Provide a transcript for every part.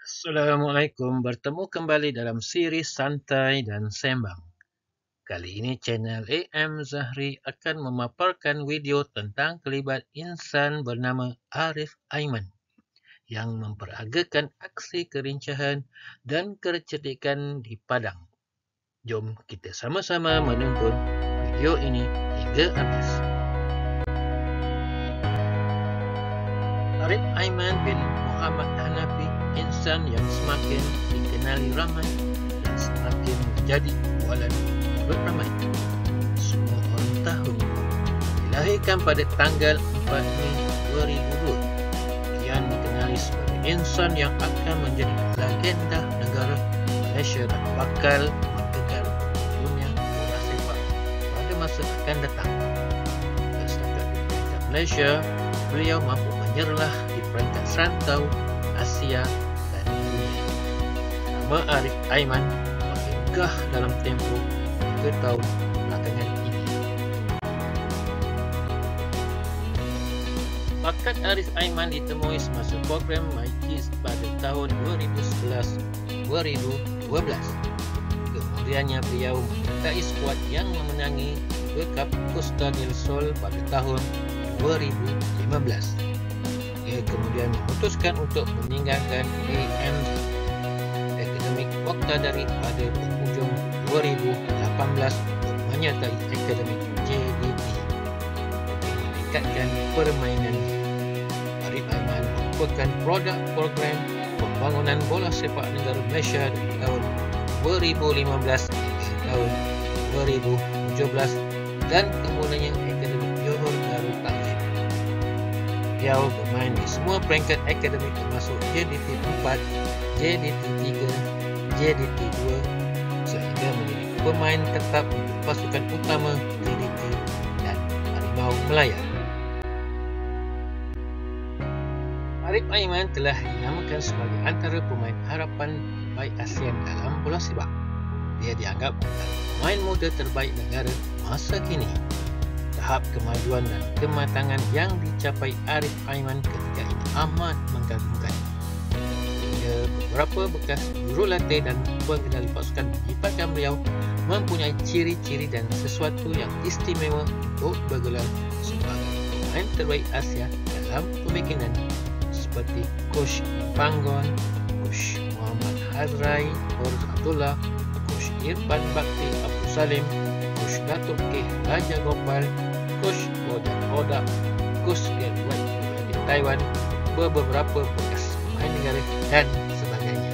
Assalamualaikum, bertemu kembali dalam siri Santai dan Sembang. Kali ini channel AM Zahri akan memaparkan video tentang kelibat insan bernama Arif Aiman yang memperagakan aksi kerincahan dan kecerdikan di Padang. Jom kita sama-sama menonton video ini hingga habis. Arif Aiman bin Muhammad Hanafi, insan yang semakin dikenali ramai dan semakin menjadi bualan mulut ramai. Semua orang tahu dilahirkan pada tanggal 4 Mei 2002. Kian dikenali sebagai insan yang akan menjadi legenda negara Malaysia dan bakal menggegar dunia bola sepak pada masa akan datang. Setakat di peringkat Malaysia, beliau mampu menyerlah di peringkat serantau Asia dan dunia. Nama Arif Aiman makin megah dalam tempoh 3 tahun belakangan ini. Bakat Arif Aiman ditemui semasa program My Kids pada tahun 2011-2012. Kemudiannya beliau menyertai skuad yang memenangi World Cup Costa del Sol pada tahun 2015. Ia kemudian memutuskan untuk meninggalkan AM Akademik Waqtadari pada penghujung 2018 untuk menyertai Akademik JDT untuk meningkatkan permainan. Arif Aiman merupakan produk program pembangunan bola sepak negara Malaysia dari tahun 2015 hingga tahun 2017 dan kemudiannya Akademik Johor Darul Ta'lim. Beliau bermain di semua peringkat akademik termasuk JDT 4, JDT 3, JDT 2 sehingga menjadi pemain tetap untuk pasukan utama JDT dan Harimau Melaya. Arif Aiman telah dinamakan sebagai antara pemain harapan terbaik ASEAN dalam bola sepak. Dia dianggap pemain muda terbaik negara masa kini. Tahap kemajuan dan kematangan yang dicapai Arif Aiman ketika ini amat mengagumkan. Beberapa bekas jurulatih dan pengendali pasukan dilibatkan beliau mempunyai ciri-ciri dan sesuatu yang istimewa untuk bergelar sebagai pemain terbaik Asia dalam pemikiran seperti Coach Panggon, Coach Muhammad Hazrai, Coach Abdullah, Coach Irfan Bakti Abu Salim, Coach Datuk K. Raja Gopal, Coach Bojan Oda, Coach Get White di Taiwan, beberapa bekas pemain negara dan sebagainya.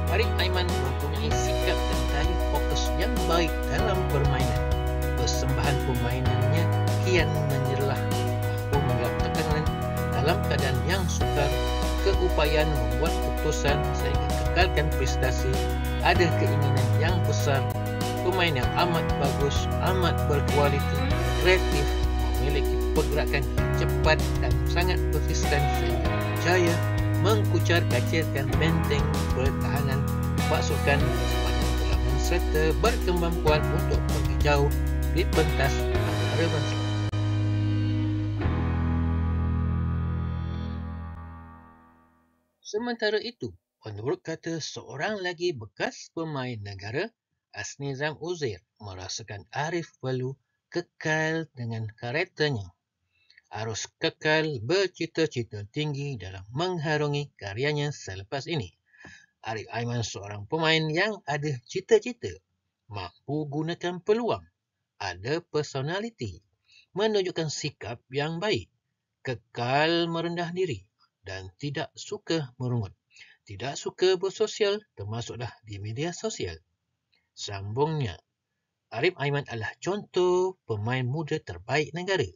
Arif Aiman mempunyai sikap dan daya fokus yang baik dalam permainan. Persembahan permainannya kian menyerlah, mampu menggelar tekanan dalam keadaan yang sukar, keupayaan membuat keputusan sehingga kekalkan prestasi, ada keinginan yang besar, pemain yang amat bagus, amat berkualiti, kreatif, memiliki pergerakan yang cepat dan sangat konsisten sehingga berjaya mengkucar-kacirkan benteng pertahanan pasukan sepanjang perlawanan serta berkembang kuat untuk pergi jauh di pentas antarabangsa. Sementara itu, menurut kata seorang lagi bekas pemain negara, Asnizam Uzair merasakan Arif perlu kekal dengan karakternya. Harus kekal bercita-cita tinggi dalam mengharungi karyanya selepas ini. Arif Aiman seorang pemain yang ada cita-cita, mampu gunakan peluang, ada personaliti, menunjukkan sikap yang baik, kekal merendah diri dan tidak suka merungut. Tidak suka bersosial, termasuklah di media sosial. Sambungnya, Arif Aiman adalah contoh pemain muda terbaik negara.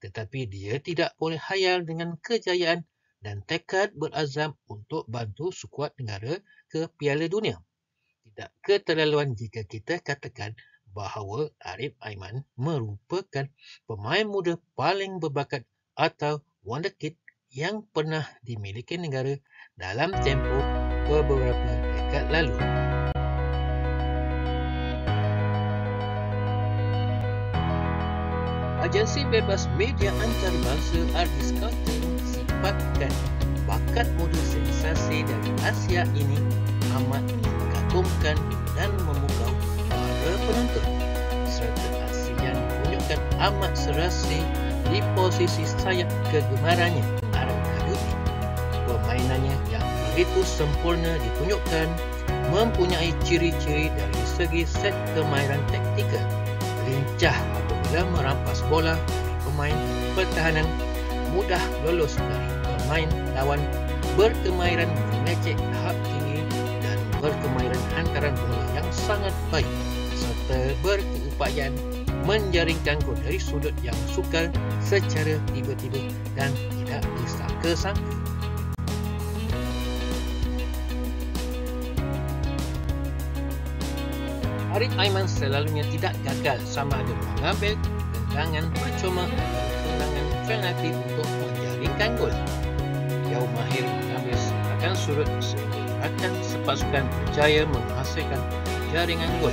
Tetapi dia tidak boleh hayal dengan kejayaan dan tekad berazam untuk bantu skuad negara ke Piala Dunia. Tidak keterlaluan jika kita katakan bahawa Arif Aiman merupakan pemain muda paling berbakat atau wonderkid yang pernah dimiliki negara dalam tempoh beberapa dekad lalu. Agensi Bebas Media Antarabangsa Artis Scouting sifatkan bakat muda sensasi dari Asia ini amat mengagumkan dan memukau para penonton, serta aksinya menunjukkan amat serasi di posisi sayap kegemarannya Arab Saudi. Permainannya yang begitu sempurna ditunjukkan mempunyai ciri-ciri dari segi set kemahiran taktikal, lincah apabila merampas bola dari pemain pertahanan, mudah lolos dari pemain lawan, berkemahiran mengecek tahap tinggi dan berkemahiran hantaran bola yang sangat baik, serta berkeupayaan menjaringkan gol dari sudut yang sukar secara tiba-tiba dan tidak disangka-sangka. Arif Aiman selalunya tidak gagal sama ada mengambil tendangan percuma atau tendangan penalti untuk menjaringkan gol. Dia mahir mengambil serangan sudut sehingga rakan sepasukan berjaya menghasilkan jaringan gol.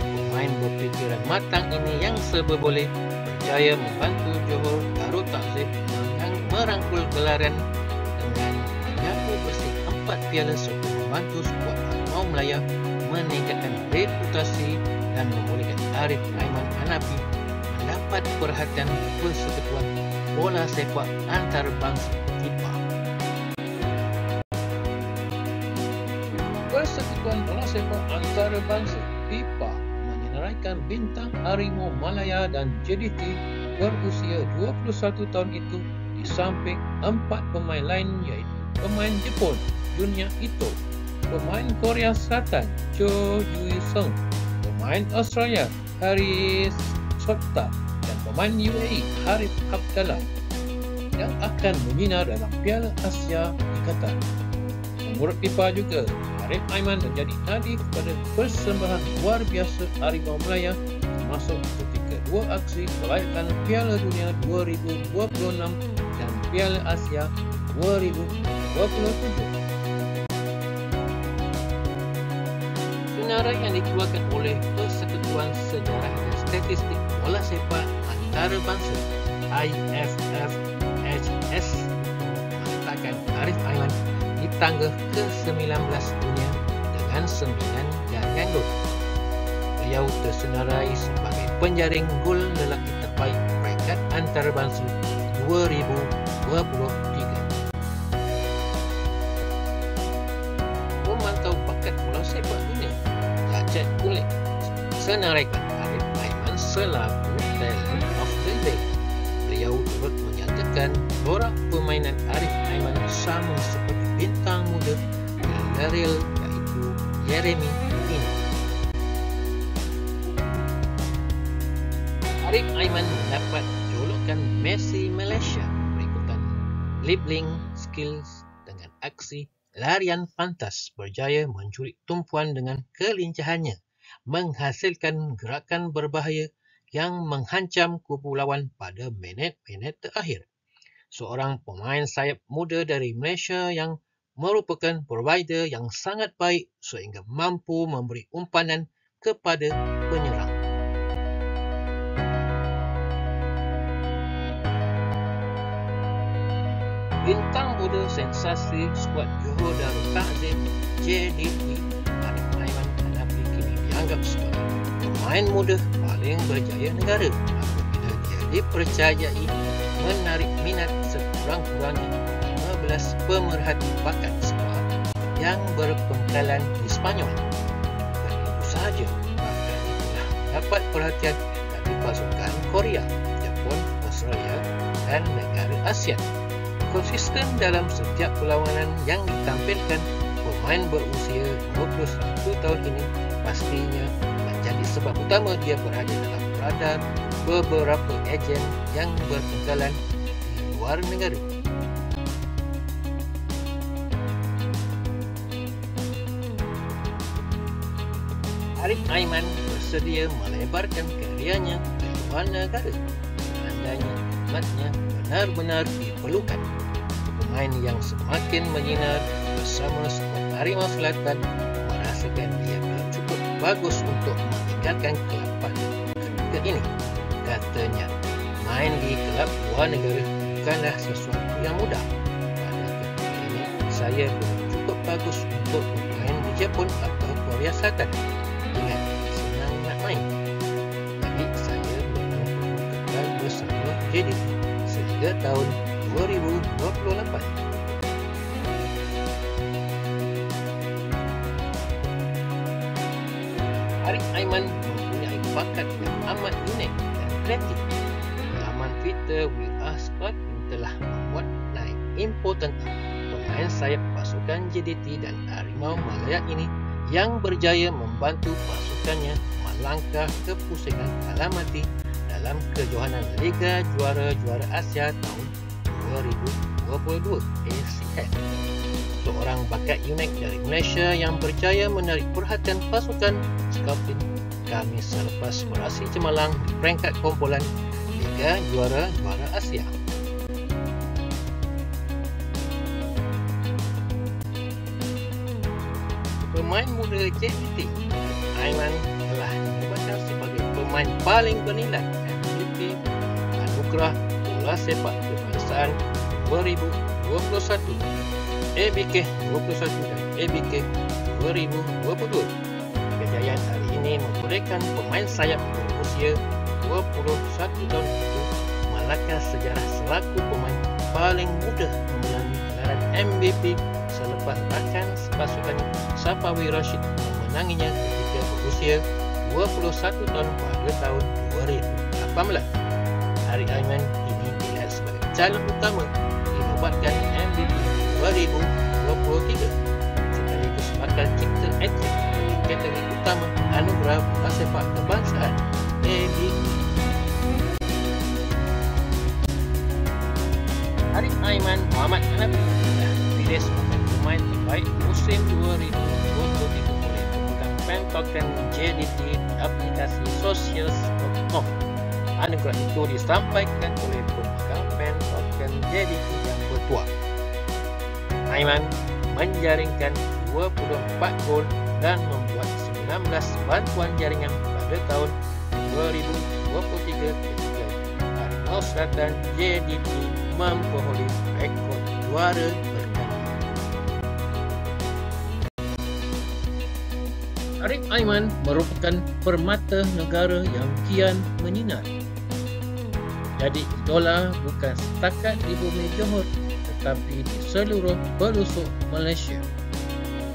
Pemain berfikiran matang ini yang serba boleh berjaya membantu Johor Darul Ta'zim merangkul gelaran dengan menyapu bersih 4 piala serta membantu skuad Harimau Melaya meningkatkan reputasi dan membolehkan Arif Aiman Hanafi mendapat perhatian Persekutuan Bola Sepak Antarabangsa FIBA. Persekutuan Bola Sepak Antarabangsa FIBA menyenaraikan bintang Harimau Malaya dan JDT berusia 21 tahun itu di samping 4 pemain lain, iaitu pemain Jepun Junya Ito, pemain Korea Selatan Cho Yui-sung, pemain Australia Haris Sota dan pemain UAE Harith Abdallah yang akan menyinar dalam Piala Asia di Qatar. Menurut FIFA juga, Arif Aiman menjadi nadi kepada persembahan luar biasa Harimau Melaya, termasuk ketika 2 aksi kelayakan Piala Dunia 2026 dan Piala Asia 2027. Senarai yang dikeluarkan oleh Persekutuan Sejarah dan Statistik Bola Sepak Antarabangsa IFFHS mengatakan Arif Aiman di tangga ke-19 dunia dengan 9 jaringan gol. Beliau tersenarai sebagai penjaring gol lelaki terbaik peringkat antarabangsa 2023. Memantau bakat bola sepak dunia, Lacet Kulit senaraikan Arif Aiman selaku Talent of the Day. Beliau turut menyatakan corak permainan Arif Aiman sama seperti bintang muda Villarreal, iaitu Yeremy Pino. Arif Aiman mendapat julukan Messi Malaysia berikutan dribbling skills dengan aksi larian pantas, berjaya mencuri tumpuan dengan kelincahannya, menghasilkan gerakan berbahaya yang menghancam kubu lawan pada minit-minit terakhir. Seorang pemain sayap muda dari Malaysia yang merupakan provider yang sangat baik sehingga mampu memberi umpanan kepada penyerang. Bintang muda sensasi skuad Johor Darul Ta'zim JDT Arif Aiman Hanafi kini dianggap sebagai pemain muda paling berjaya negara apabila dia dipercayai menarik minat sekurang-kurangnya 15 pemerhati bakat skuad yang berpengkalan di Spanyol. Dan itu sahaja, bahkan telah dapat perhatian dari pasukan Korea, Jepun, Australia dan negara ASEAN. Konsisten dalam setiap perlawanan yang ditampilkan, pemain berusia 21 tahun ini pastinya menjadi sebab utama dia berada dalam radar beberapa ejen yang berpengkalan di luar negara. Arif Aiman bersedia melebarkan karyanya ke luar negara. Tandanya khidmatnya benar-benar diperlukan. Pemain yang semakin menyinar bersama skuad Harimau Selatan merasakan dia belum cukup bagus untuk meninggalkan kelab pada ketika ini. Katanya, bermain di kelab luar negara bukanlah sesuatu yang mudah. Pada ketika ini, saya belum cukup bagus untuk bermain di Jepun atau Korea Selatan. Ingat, senang nak main. Jadi, saya memang perlu kekal bersama JDT sehingga tahun 2028. Arif Aiman mempunyai bakat yang amat unik dan kreatif. Laman Twitter We Are Squadron telah membuat naik important pemain sayap pasukan JDT dan Harimau Malaya ini yang berjaya membantu pasukannya melangkah ke pusingan alamati dalam kejohanan Liga Juara-Juara Asia tahun 2022 ASEAN. Seorang bakat unik dari Malaysia yang berjaya menarik perhatian pasukan Scouting kami selepas berhasil cemerlang di peringkat kumpulan Liga Juara-Juara Asia. Pemain muda JDT, Aiman telah dinobatkan sebagai pemain paling bernilai MVP Anugerah Bola Sepak Kebangsaan 2021 ABK 21 dan ABK 2022. Kejayaan hari ini membolehkan pemain sayap berusia 21 tahun itu melangkah sejarah selaku pemain paling muda mengalami gelaran MVP selepas rakan pasukan Safawi Rashid memenanginya ketika berusia 21 tahun pada tahun 2018. Arif Aiman ini dilihat sebagai calon utama dinobatkan MVP 2023 sekaligus bakal cipta atlet bagi kategori utama Anugerah Bola Sepak Kebangsaan ABK. Arif Aiman Muhammad Hanafi telah dipilih sebagai pemain terbaik musim 2023 oleh pemegang fan token JDT di aplikasi Socials.com. Anugerah itu disampaikan oleh pemegang fan token JDT yang bertuah. Aiman menjaringkan 24 gol dan membuat 19 bantuan jaringan pada tahun 2023 ketika Harimau Selatan JDT memperoleh rekod juara berkali. Arif Aiman merupakan permata negara yang kian menyinar. Jadi idola bukan setakat di bumi Johor tetapi di seluruh pelosok Malaysia.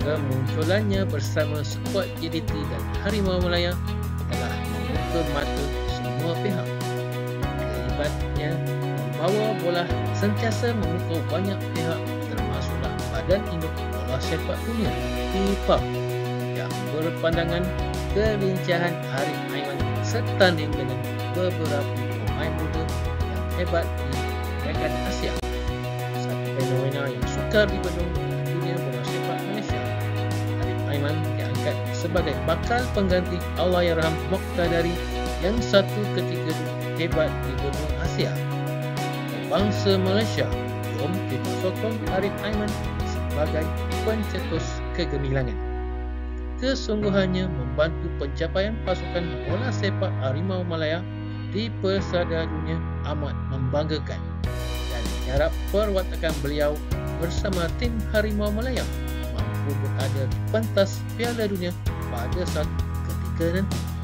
Kemunculannya bersama skuad JDT dan Harimau Malaya telah membuka mata semua pihak. Kelibatnya membawa bola sentiasa memukau banyak pihak termasuklah Badan Induk Bola Sepak Dunia FIFA yang berpandangan kelincahan Arif Aiman setanding dengan beberapa pemain muda yang hebat di peringkat Asia. Fenomena yang sukar dibendung dunia bola sepak Malaysia. Arif Aiman diangkat sebagai bakal pengganti Allahyarham Moqtadari yang satu ketika hebat di benua Asia. Bangsa Malaysia, jom kita sokong Arif Aiman sebagai pencetus kegemilangan. Kesungguhannya membantu pencapaian pasukan bola sepak Harimau Malaya di persada dunia amat membanggakan. Harap perwatakan beliau bersama tim Harimau Malaya mampu berada di pentas Piala Dunia pada suatu ketika nanti.